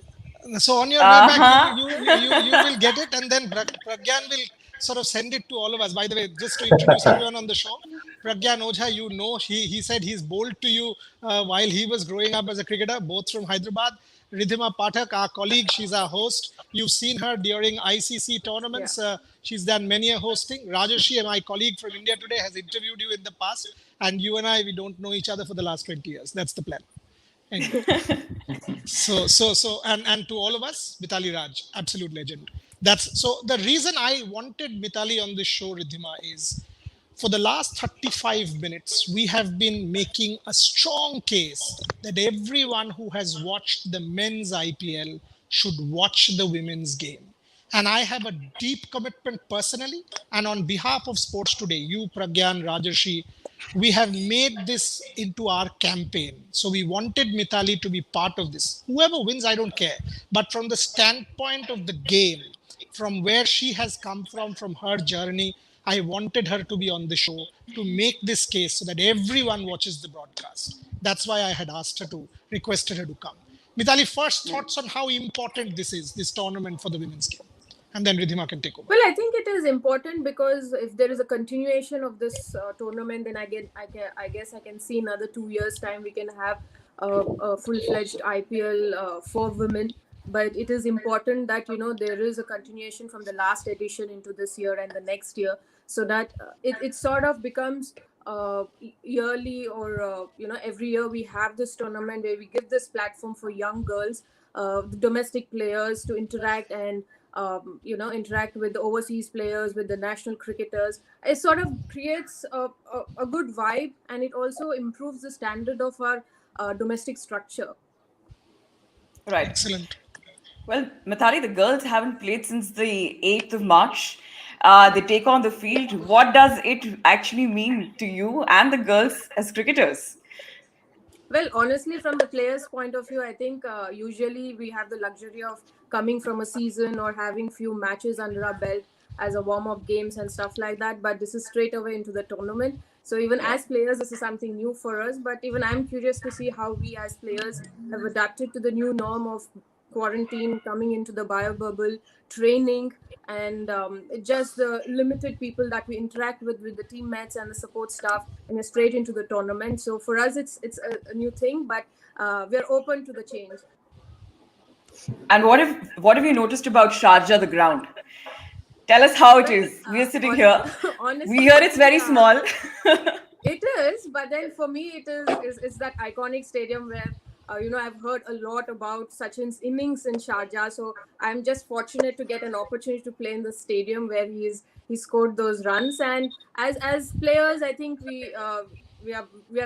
So on your way back, you will get it, and then Pragyan will sort of send it to all of us. By the way, just to introduce everyone on the show, Pragyan Ojha, he said he's bowled to you while he was growing up as a cricketer, both from Hyderabad. Ridhima Pathak, our colleague, she's our host. You've seen her during ICC tournaments. Yeah. She's done many a hosting. Rajarshi, my colleague from India Today, has interviewed you in the past. And you and I, we don't know each other for the last 20 years. That's the plan. Anyway. And to all of us, Mithali Raj, absolute legend. So the reason I wanted Mithali on this show, Ridhima, is for the last 35 minutes, we have been making a strong case that everyone who has watched the men's IPL should watch the women's game. And I have a deep commitment personally, and on behalf of Sports Today, you, Pragyan, Rajarshi, we have made this into our campaign. So we wanted Mithali to be part of this. Whoever wins, I don't care. But from the standpoint of the game, from where she has come from her journey, I wanted her to be on the show to make this case so that everyone watches the broadcast. That's why I had requested her to come. Mithali, first thoughts on how important this is, this tournament for the women's game. And then Ridhima can take over. Well, I think it is important because if there is a continuation of this tournament, then I guess I can see another 2 years' time we can have a full-fledged IPL for women. But it is important that there is a continuation from the last edition into this year and the next year, so that it sort of becomes yearly or every year we have this tournament where we give this platform for young girls, the domestic players to interact and interact with the overseas players, with the national cricketers. It sort of creates a good vibe, and it also improves the standard of our domestic structure. Right. Excellent. Well, Mithali, the girls haven't played since the 8th of March. They take on the field. What does it actually mean to you and the girls as cricketers? Well, honestly, from the players' point of view, I think usually we have the luxury of coming from a season or having few matches under our belt as a warm-up games and stuff like that. But this is straight away into the tournament. So even as players, this is something new for us. But even I'm curious to see how we as players have adapted to the new norm of quarantine, coming into the bio bubble, training, and just the limited people that we interact with the teammates and the support staff, and straight into the tournament. So for us, it's a new thing, but we're open to the change. And what have you noticed about Sharjah, the ground? Tell us how it is. We are sitting here. Honestly, We hear it's very small. It is, but then for me, it's that iconic stadium where I've heard a lot about Sachin's innings in Sharjah. So I'm just fortunate to get an opportunity to play in the stadium where he scored those runs. And as players, I think we are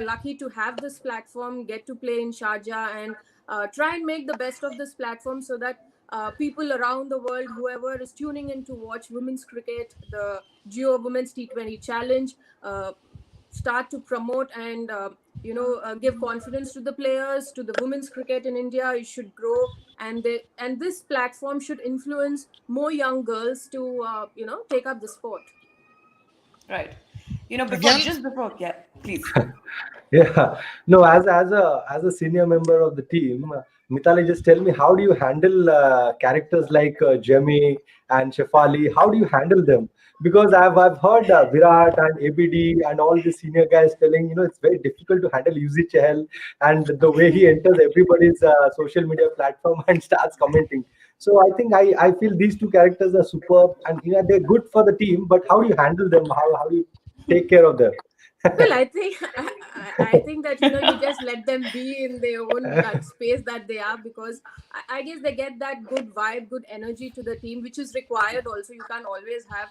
lucky to have this platform, get to play in Sharjah, and try and make the best of this platform so that people around the world, whoever is tuning in to watch women's cricket, the Geo Women's T20 Challenge, uh, start to promote and give confidence to the players, to the women's cricket in India. It should grow, and this platform should influence more young girls to take up the sport. Right. Again, Just before, yeah, please. Yeah, no, as a senior member of the team, Mitali, just tell me, how do you handle characters like Jemmy and Shefali? How do you handle them? Because I've heard Virat and ABD and all the senior guys telling, it's very difficult to handle Yuzi Chahal and the way he enters everybody's social media platform and starts commenting. So I think I feel these two characters are superb, and they're good for the team. But how do you handle them? How do you take care of them? Well, I think I think that you just let them be in their own space that they are, because I guess they get that good vibe, good energy to the team, which is required. Also, you can't always have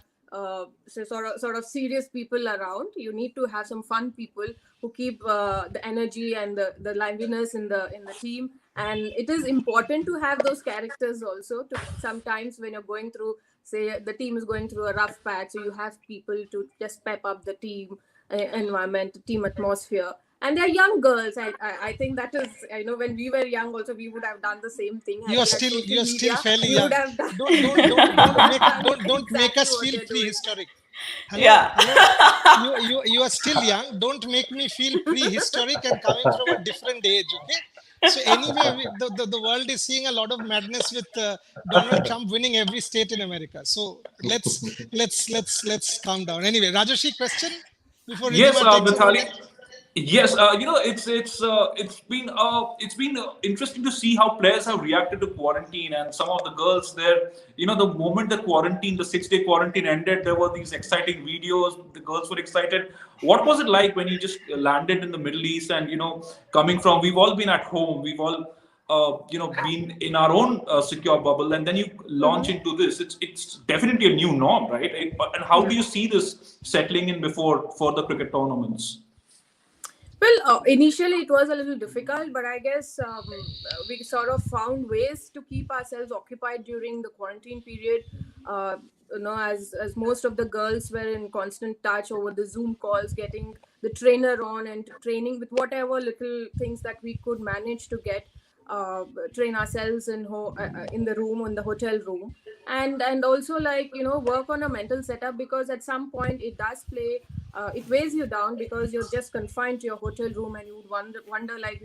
sort of serious people around. You need to have some fun people who keep the energy and the liveliness in the team. And it is important to have those characters also. To sometimes when you're going through, say, the team is going through a rough patch, so you have people to just pep up the team environment, team atmosphere. And they're young girls. I think that is, when we were young also, we would have done the same thing. Had we had social you're still media, fairly we young. would have done we Don't would make have done don't make exactly us what feel they're doing. prehistoric. Hello, Yeah. hello. You are still young. Don't make me feel prehistoric and coming from a different age. Okay. So anyway, the world is seeing a lot of madness with Donald Trump winning every state in America. So let's calm down. Anyway, Rajoshi, question before Yes, Ridhima takes over. Mithali. Yes, it's been interesting to see how players have reacted to quarantine, and some of the girls there. The moment the quarantine, the 6-day quarantine ended, there were these exciting videos. The girls were excited. What was it like when you just landed in the Middle East and coming from? We've all been at home. We've all been in our own secure bubble, and then you launch Mhm. into this. It's definitely a new norm, right? And how Yeah. do you see this settling in before for the cricket tournaments? Well, initially it was a little difficult, but I guess we sort of found ways to keep ourselves occupied during the quarantine period. Uh, as most of the girls were in constant touch over the Zoom calls, getting the trainer on and training with whatever little things that we could manage to get, uh, train ourselves in the room, in the hotel room, and also, like, work on a mental setup, because at some point it does play, it weighs you down, because you're just confined to your hotel room, and you would wonder, like,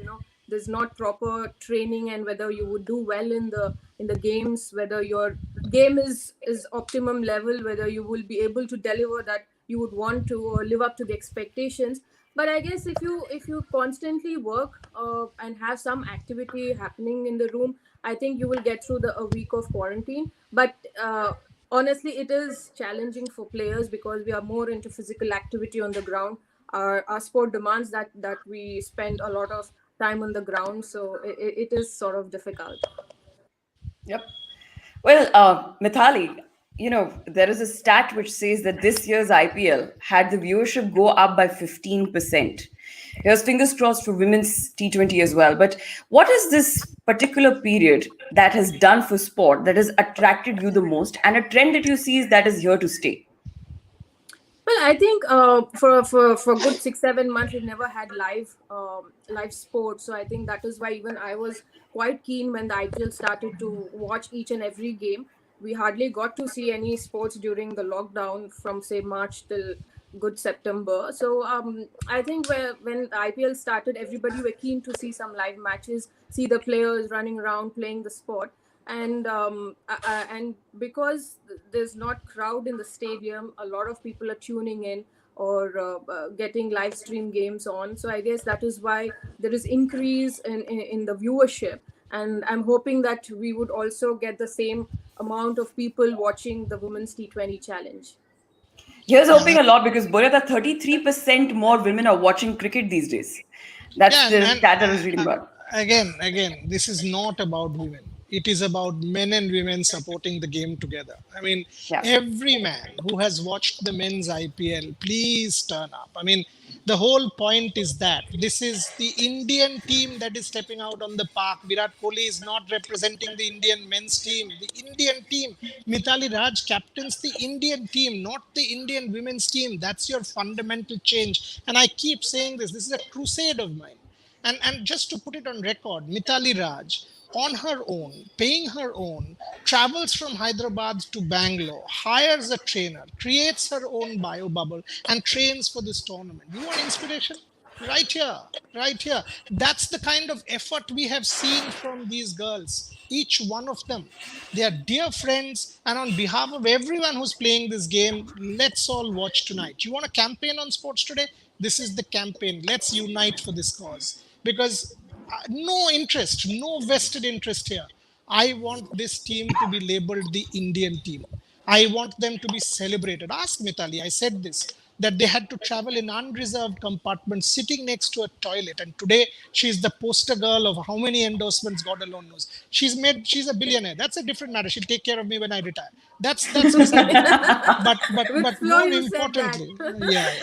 there's not proper training, and whether you would do well in the games, whether your game is optimum level, whether you will be able to deliver that you would want to, or live up to the expectations. But I guess if you constantly work and have some activity happening in the room, I think you will get through a week of quarantine. But honestly, it is challenging for players, because we are more into physical activity on the ground. Our sport demands that we spend a lot of time on the ground, so it is sort of difficult. Yep. Well, Mithali, there is a stat which says that this year's IPL had the viewership go up by 15%. Here's fingers crossed for women's T20 as well. But what is this particular period that has done for sport that has attracted you the most, and a trend that you see is that is here to stay? Well, I think for good 6-7 months we've never had live sports, so I think that is why even I was quite keen when the IPL started to watch each and every game. We hardly got to see any sports during the lockdown from, say, March till good September. So I think when the IPL started, everybody were keen to see some live matches, see the players running around playing the sport. And because there's not crowd in the stadium, a lot of people are tuning in, or getting live stream games on. So I guess that is why there is increase in the viewership, and I'm hoping that we would also get the same amount of people watching the women's T20 challenge. Here's Yeah, hoping a lot, because Boria, that 33% more women are watching cricket these days. That's yeah, the and stat I was reading about. again, this is not about women. It is about men and women supporting the game together. I mean, Yeah. every man who has watched the men's IPL, please turn up. I mean, The whole point is that this is the Indian team that is stepping out on the park. Virat Kohli is not representing the Indian men's team. The Indian team, Mithali Raj captains the Indian team, not the Indian women's team. That's your fundamental change. And I keep saying this. This is a crusade of mine. And just to put it on record, Mithali Raj, on her own, paying her own, travels from Hyderabad to Bangalore, hires a trainer, creates her own bio bubble, and trains for this tournament. You want inspiration? Right here, right here. That's the kind of effort we have seen from these girls, each one of them. They are dear friends, and on behalf of everyone who's playing this game, let's all watch tonight. You want a campaign on sports today? This is the campaign. Let's unite for this cause. Because no interest, no vested interest here. I want this team to be labeled the Indian team. I want them to be celebrated. Ask Mithali, I said this, that they had to travel in unreserved compartments sitting next to a toilet. And today she's the poster girl of how many endorsements God alone knows. She's a billionaire. That's a different matter. She'll take care of me when I retire. That's beside the point. With But flow, more you said that. importantly, yeah,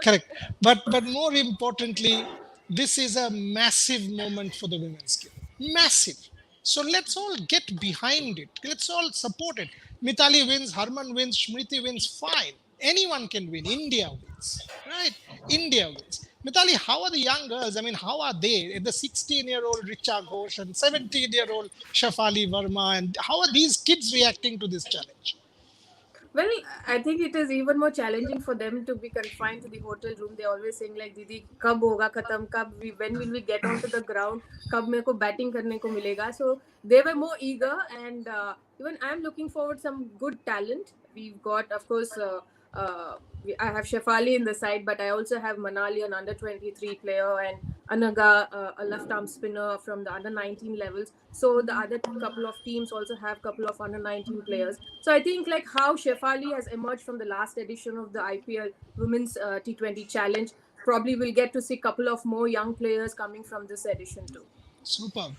correct. But more importantly, this is a massive moment for the women's game. Massive. So let's all get behind it. Let's all support it. Mithali wins, Harman wins, Smriti wins, fine. Anyone can win. India wins. Right? India wins. Mithali, how are the young girls? I mean, how are they? The 16-year-old Richa Ghosh and 17-year-old Shafali Verma, and how are these kids reacting to this challenge? Well, I think it is even more challenging for them to be confined to the hotel room. They're always saying like, "Didi, kab hoga khatam? When will we get onto the ground? Kab mere ko batting karne ko milega?" So they were more eager, and even I'm looking forward some good talent. We've got, of course, I have Shefali in the side, but I also have Manali, an under 23 player, and Anaga, a left arm spinner from the under 19 levels. So the other couple of teams also have couple of under 19 players. So I think like how Shefali has emerged from the last edition of the IPL Women's T20 Challenge, probably we'll get to see a couple of more young players coming from this edition too. Superb.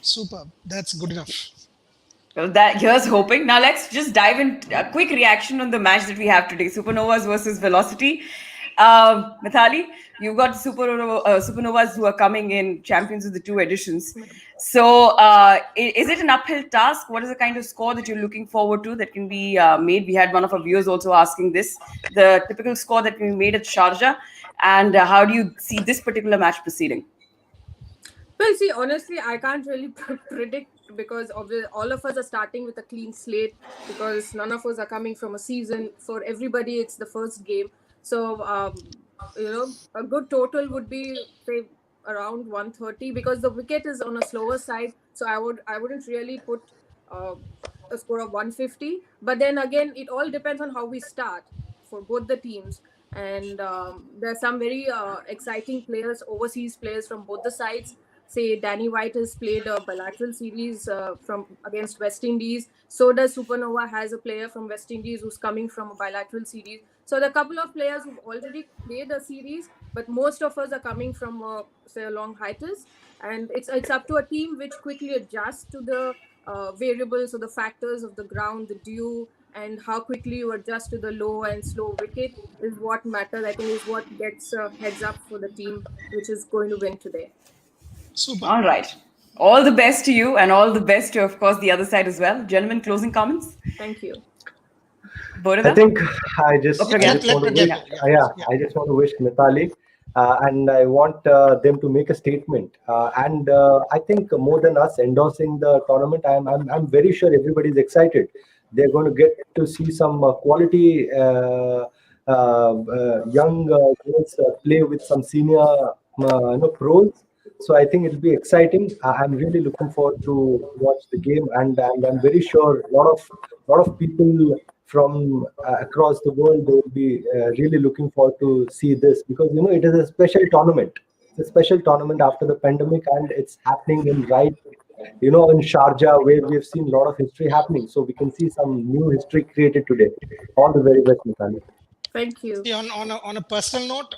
Superb. That's good enough. Well, that here's hoping. Now let's just dive in. A quick reaction on the match that we have today: Supernovas versus Velocity. Mithali, you've got Supernovas who are coming in, champions of the two editions. So, is it an uphill task? What is the kind of score that you're looking forward to that can be made? We had one of our viewers also asking this: the typical score that can be made at Sharjah, and how do you see this particular match proceeding? Well, see, honestly, I can't really predict because all of us are starting with a clean slate because none of us are coming from a season. For everybody, it's the first game. So, a good total would be, say, around 130 because the wicket is on a slower side. So I wouldn't really put a score of 150. But then again, it all depends on how we start for both the teams. And there are some very exciting players, overseas players from both the sides. Say Danny White has played a bilateral series from against West Indies. So does Supernova has a player from West Indies who's coming from a bilateral series. So there are a couple of players who've already played a series, but most of us are coming from say a long hiatus, and it's up to a team which quickly adjusts to the variables or the factors of the ground, the dew, and how quickly you adjust to the low and slow wicket is what matters. I think is what gets heads up for the team which is going to win today. Super. All right. All the best to you, and all the best to, of course, the other side as well. Gentlemen, closing comments? Thank you. I think I just want to wish, I just want to wish Mithali, and I want them to make a statement. And I think more than us endorsing the tournament, I'm very sure everybody's excited. They're going to get to see some quality young girls play with some senior pros. So I think it'll be exciting. I'm really looking forward to watch the game, and I'm very sure a lot of people from across the world they will be really looking forward to see this because it is a special tournament. It's a special tournament after the pandemic, and it's happening in in Sharjah, where we have seen a lot of history happening. So we can see some new history created today. All the very best, Mithali. Thank you. See, on a personal note,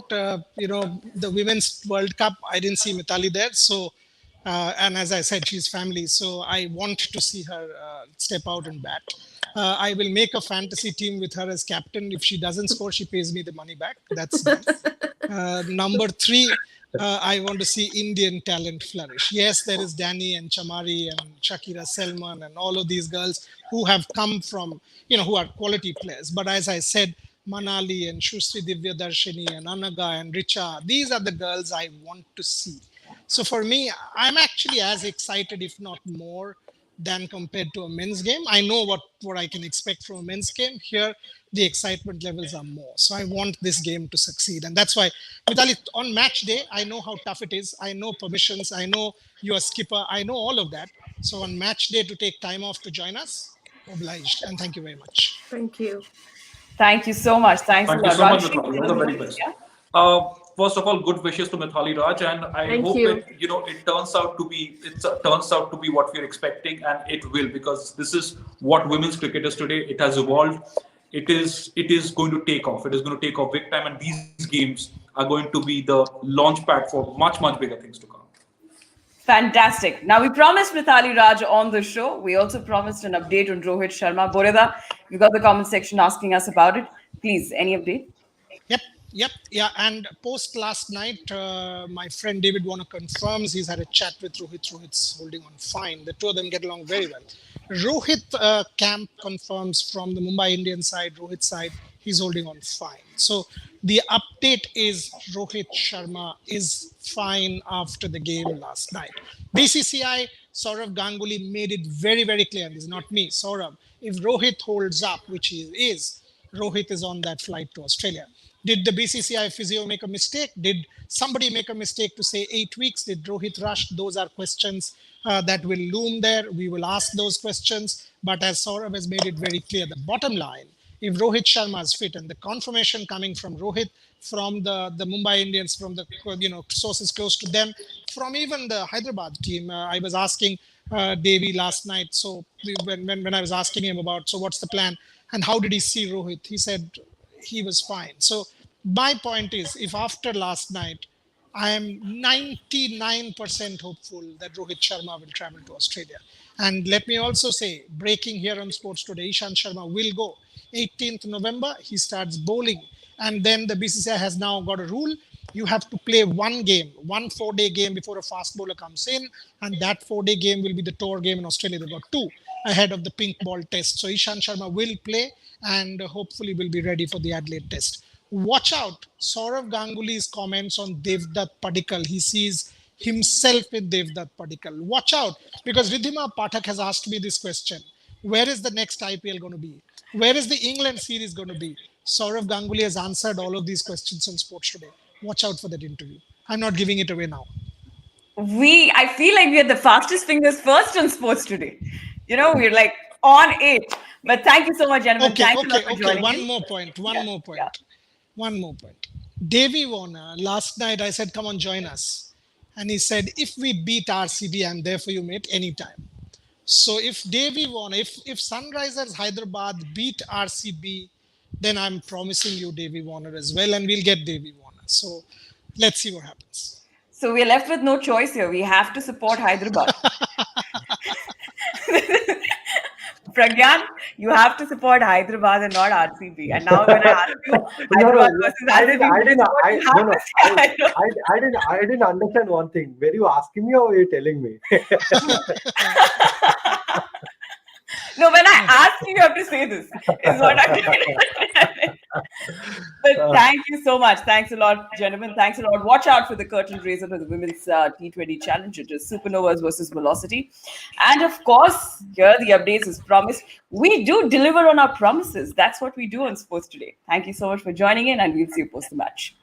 the Women's World Cup, I didn't see Mithali there. So And as I said, she's family, so I want to see her step out and bat. I will make a fantasy team with her as captain. If she doesn't score, she pays me the money back. That's done. Number three, I want to see Indian talent flourish. Yes, there is Danny and Chamari and Shakira Selman and all of these girls who have come from, who are quality players. But as I said, Manali and Shrustri Divya Darshini and Anaga and Richa, these are the girls I want to see. So for me, I'm actually as excited, if not more, than compared to a men's game. I know what I can expect from a men's game. Here, the excitement levels are more. So I want this game to succeed. And that's why, Mithali, on match day, I know how tough it is. I know permissions. I know you're a skipper. I know all of that. So on match day, to take time off to join us, obliged. And thank you very much. Thank you. Thank you so much. Thanks Thank a you lot. so much, Rajshri, Mithali. You're the very best. yeah? First of all, good wishes to Mithali Raj, and I Thank hope you. it turns out to be what we're expecting, and it will, because this is what women's cricket is today. It has evolved. It is going to take off. It is going to take off big time, and these games are going to be the launch pad for much bigger things to come. Fantastic. Now, we promised Mithali Raj on the show. We also promised an update on Rohit Sharma. Boreda, you got the comment section asking us about it. Please, any update? Yeah. And post last night, my friend David Warner confirms he's had a chat with Rohit. Rohit's holding on fine. The two of them get along very well. Rohit camp confirms from the Mumbai Indian side, Rohit side, he's holding on fine. So the update is Rohit Sharma is fine after the game last night. BCCI, Saurav Ganguly made it very, very clear. This is not me, Saurav. If Rohit holds up, which he is, Rohit is on that flight to Australia. Did the BCCI physio make a mistake? Did somebody make a mistake to say 8 weeks? Did Rohit rush? Those are questions that will loom there. We will ask those questions. But as Saurav has made it very clear, the bottom line, if Rohit Sharma is fit, and the confirmation coming from Rohit, from the Mumbai Indians, from the sources close to them, from even the Hyderabad team, I was asking Devi last night. So when I was asking him about, so what's the plan and how did he see Rohit? He said he was fine. So my point is, if after last night, I am 99% hopeful that Rohit Sharma will travel to Australia. And let me also say, breaking here on Sports Today, Ishant Sharma will go. 18th November, he starts bowling. And then the BCCI has now got a rule. You have to play one game, one 4-day game before a fast bowler comes in. And that 4-day game will be the tour game in Australia. They've got 2 ahead of the pink ball test. So Ishant Sharma will play and hopefully will be ready for the Adelaide test. Watch out, Saurav Ganguly's comments on Devdutt Padikkal. He sees himself in Devdutt Padikkal. Watch out, because Ridhima Pathak has asked me this question. Where is the next IPL going to be? Where is the England series going to be? Saurav Ganguly has answered all of these questions on Sports Today. Watch out for that interview. I'm not giving it away now. I feel like we are the fastest fingers first on Sports Today. We're like on it. But thank you so much, gentlemen. Thanks a lot for joining One in. more point. Davy Warner, last night I said, come on, join us. And he said, if we beat RCB, I'm there for you, mate, anytime. So if Davy Warner, if Sunrisers Hyderabad beat RCB, then I'm promising you Davy Warner as well, and we'll get Davy Warner. So let's see what happens. So we're left with no choice here. We have to support Hyderabad. Pragyan, you have to support Hyderabad and not RCB. And now when I ask you, Hyderabad versus RCB, I didn't understand one thing. Were you asking me or were you telling me? No, when I ask you, you have to say this. Is what I'm doing. But thank you so much. Thanks a lot, gentlemen. Thanks a lot. Watch out for the curtain raiser for the women's T20 challenge. It is Supernovas versus Velocity. And of course, here the updates as promised. We do deliver on our promises. That's what we do on Sports Today. Thank you so much for joining in, and we'll see you post the match.